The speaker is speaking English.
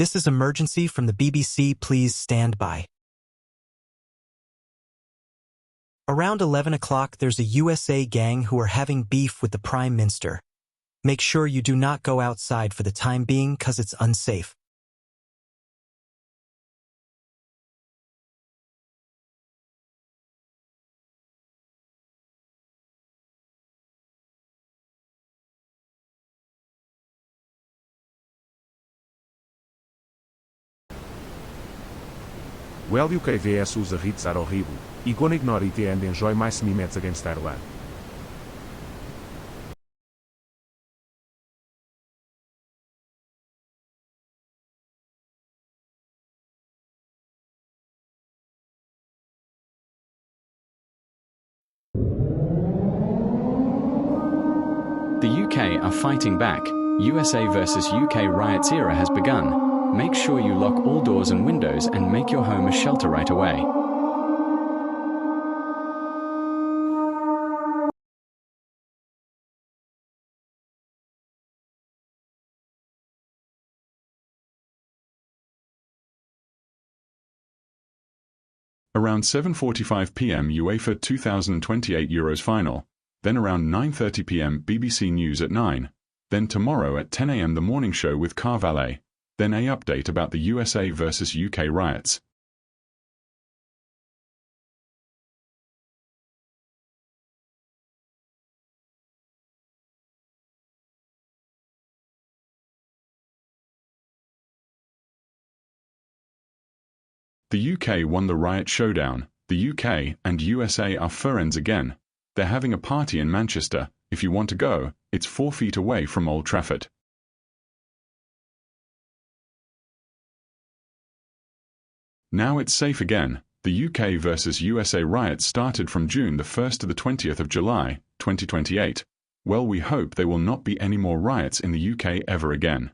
This is emergency from the BBC, please stand by. Around 11 o'clock, there's a USA gang who are having beef with the Prime Minister. Make sure you do not go outside for the time being, cause it's unsafe. Well, UK vs Usa Riots are horrible. E gonna ignore it and enjoy my semi-mats against Ireland. The UK are fighting back. USA versus UK riots era has begun. Make sure you lock all doors and windows and make your home a shelter right away. Around 7:45 p.m. UEFA 2028 Euros final, then around 9:30 p.m. BBC News at 9, then tomorrow at 10 a.m. the morning show with Car Valet, then a update about the USA versus UK riots. The UK won the riot showdown. The UK and USA are friends again. They're having a party in Manchester. If you want to go, it's 4 feet away from Old Trafford. Now it's safe again. The UK versus USA riots started from June the 1st to the 20th of July, 2028. Well, we hope there will not be any more riots in the UK ever again.